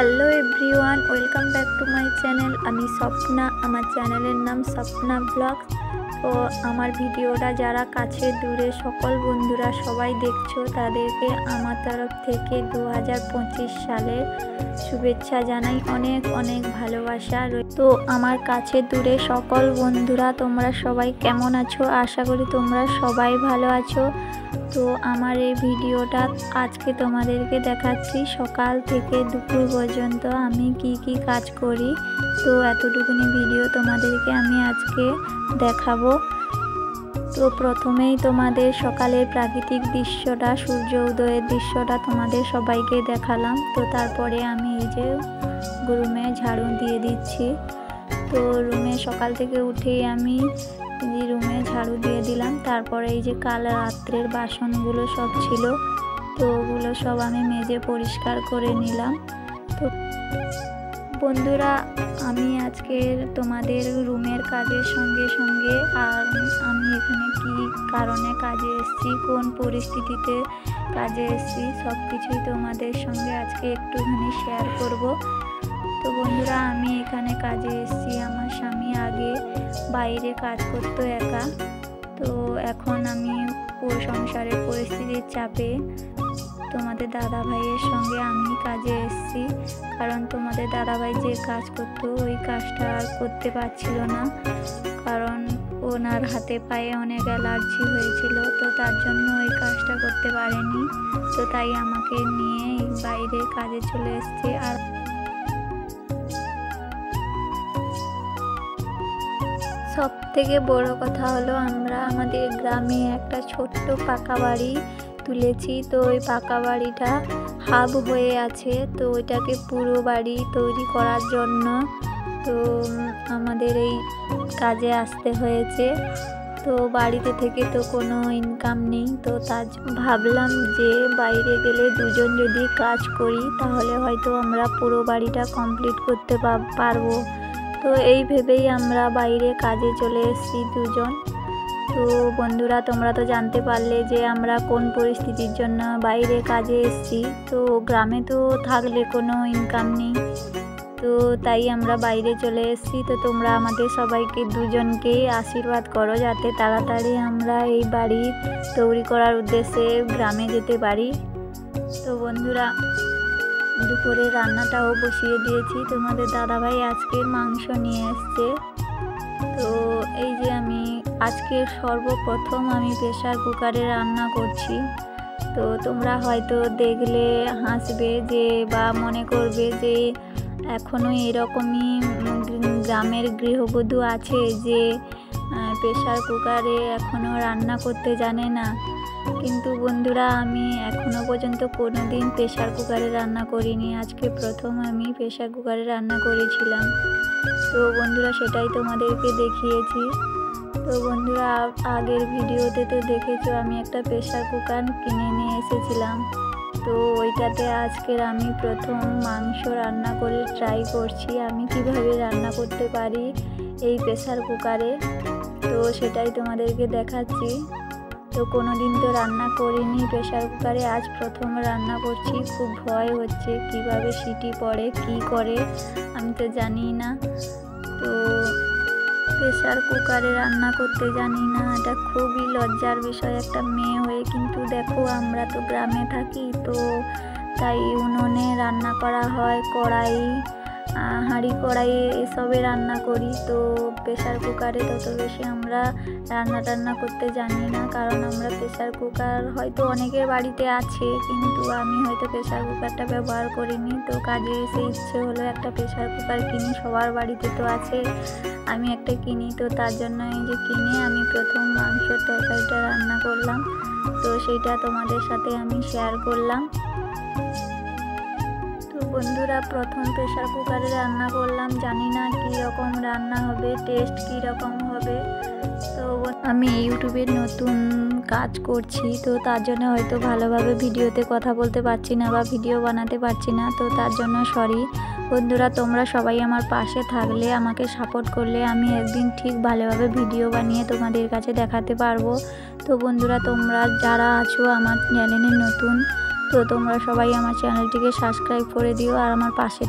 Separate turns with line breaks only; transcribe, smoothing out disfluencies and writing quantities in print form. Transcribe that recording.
Hello everyone, welcome back to my channel. আমি স্বপ্না, আমার চ্যানেলের নাম স্বপ্না ব্লগস। তো আমার ভিডিওটা যারা কাছে দূরে সকল বন্ধুরা সবাই দেখছো, তাদেরকে আমার তরফ থেকে 2025 সালের শুভেচ্ছা জানাই, অনেক অনেক ভালোবাসা। তো আমার কাছে দূরে সকল বন্ধুরা তোমরা সবাই কেমন আছো? আশা করি তোমরা সবাই ভালো আছো। তো আমার এই ভিডিওটা আজকে তোমাদেরকে দেখাচ্ছি সকাল থেকে দুপুর পর্যন্ত আমি কি কি কাজ করি। তো এতটুকুনি ভিডিও তোমাদেরকে আমি আজকে দেখাবো। তো প্রথমেই তোমাদের সকালের প্রাকৃতিক দৃশ্যটা, সূর্য উদয়ের দৃশ্যটা তোমাদের সবাইকে দেখালাম। তো তারপরে আমি এই যে রুমে ঝাড়ু দিয়ে দিচ্ছি। তো রুমে সকাল থেকে উঠেই আমি রুমে ঝাড়ু দিয়ে দিলাম। তারপরে এই যে কাল রাত্রের বাসনগুলো সব ছিল, তো ওগুলো সব আমি মেজে পরিষ্কার করে নিলাম। তো বন্ধুরা, আমি আজকে তোমাদের রুমের কাজের সঙ্গে সঙ্গে আর আমি এখানে কি কারণে কাজে এসেছি, কোন পরিস্থিতিতে কাজে এসেছি, সব কিছুই তোমাদের সঙ্গে আজকে একটুখানি শেয়ার করব। তো বন্ধুরা, আমি এখানে কাজে এসেছি। আমার স্বামী আগে বাইরে কাজ করতো একা, তো এখন আমি সংসারের পরিস্থিতির চাপে তোমাদের দাদা ভাইয়ের সঙ্গে আমি কাজে এসেছি। কারণ তোমাদের দাদা ভাই যে কাজ করতো ওই কাজটা আর করতে পারছিল না, কারণ ওনার হাতে পায়ে অনেক অ্যালার্জি হয়েছিল। তো তার জন্য ওই কাজটা করতে পারেনি। তো তাই আমাকে নিয়ে বাইরে কাজে চলে এসেছে। আর সব থেকে বড় কথা হলো, আমরা আমাদের গ্রামে একটা ছোট্ট পাকা বাড়ি তুলেছি। তো ওই পাকা বাড়িটা হাফ হয়ে আছে, তো ওইটাকে পুরো বাড়ি তৈরি করার জন্য তো আমাদের এই কাজে আসতে হয়েছে। তো বাড়িতে থেকে তো কোনো ইনকাম নেই, তো তার ভাবলাম যে বাইরে গেলে দুজন যদি কাজ করি তাহলে হয়তো আমরা পুরো বাড়িটা কমপ্লিট করতে পারবো। তো এই ভেবেই আমরা বাইরে কাজে চলে এসেছি দুজন। তো বন্ধুরা, তোমরা তো জানতে পারলে যে আমরা কোন পরিস্থিতির জন্য বাইরে কাজে এসেছি। তো গ্রামে তো থাকলে কোনো ইনকাম নেই, তো তাই আমরা বাইরে চলে এসেছি। তো তোমরা আমাদের সবাইকে দুজনকেই আশীর্বাদ করো যাতে তাড়াতাড়ি আমরা এই বাড়ি তৈরি করার উদ্দেশ্যে গ্রামে যেতে পারি। তো বন্ধুরা, দুপুরে রান্নাটাও বসিয়ে দিয়েছি। তোমাদের দাদাভাই আজকের মাংস নিয়ে এসছে। তো এই যে আমি আজকে সর্বপ্রথম আমি প্রেসার কুকারে রান্না করছি। তো তোমরা হয়তো দেখলে হাসবে যে বা মনে করবে যে এখনও এরকমই গ্রামের গৃহবধূ আছে যে প্রেসার কুকারে এখনও রান্না করতে জানে না। কিন্তু বন্ধুরা, আমি এখনও পর্যন্ত কোনো দিন প্রেসার কুকারে রান্না করিনি। আজকে প্রথম আমি প্রেসার কুকারে রান্না করেছিলাম। তো বন্ধুরা, সেটাই তোমাদেরকে দেখিয়েছি। তো বন্ধুরা, আগের ভিডিওতে তো দেখেছো আমি একটা প্রেসার কুকার কিনে নিয়ে এসেছিলাম। তো ওইটাতে আজকের আমি প্রথম মাংস রান্না করে ট্রাই করছি আমি কিভাবে রান্না করতে পারি এই প্রেসার কুকারে। তো সেটাই তোমাদেরকে দেখাচ্ছি। তো কোনো দিন তো রান্না করিনি প্রেসার কুকারে, আজ প্রথম রান্না করছি। খুব ভয় হচ্ছে, কিভাবে সিটি পড়ে কি করে আমি তো জানি না। তো প্রেসার কুকারে রান্না করতে জানি না, এটা খুবই লজ্জার বিষয় একটা মেয়ে হয়ে। কিন্তু দেখো, আমরা তো গ্রামে থাকি, তো তাই উনুনে রান্না করা হয়, কড়াই, হাঁড়ি কড়াই এসবে রান্না করি। তো প্রেসার কুকারে তত বেশি আমরা রান্না করতে জানি না, কারণ আমরা প্রেসার কুকার হয়তো অনেকের বাড়িতে আছে, কিন্তু আমি হয়তো প্রেসার কুকারটা ব্যবহার করিনি। তো কাজে এসে ইচ্ছে হলো একটা প্রেসার কুকার কিনি, সবার বাড়িতে তো আছে, আমি একটা কিনি। তো তার জন্য এই যে কিনে আমি প্রথম মাংসের তরকারিটা রান্না করলাম। তো সেইটা তোমাদের সাথে আমি শেয়ার করলাম। বন্ধুরা, প্রথম প্রেসার কুকারে রান্না করলাম, জানি না কীরকম রান্না হবে, টেস্ট কীরকম হবে। তো আমি ইউটিউবে নতুন কাজ করছি, তো তার জন্য হয়তো ভালোভাবে ভিডিওতে কথা বলতে পারছি না বা ভিডিও বানাতে পারছি না। তো তার জন্য সরি বন্ধুরা। তোমরা সবাই আমার পাশে থাকলে, আমাকে সাপোর্ট করলে আমি একদিন ঠিক ভালোভাবে ভিডিও বানিয়ে তোমাদের কাছে দেখাতে পারবো। তো বন্ধুরা, তোমরা যারা আছো আমার চ্যানেলে নতুন, তো তোমরা সবাই আমার চ্যানেলটিকে সাবস্ক্রাইব করে দিও আর আমার পাশে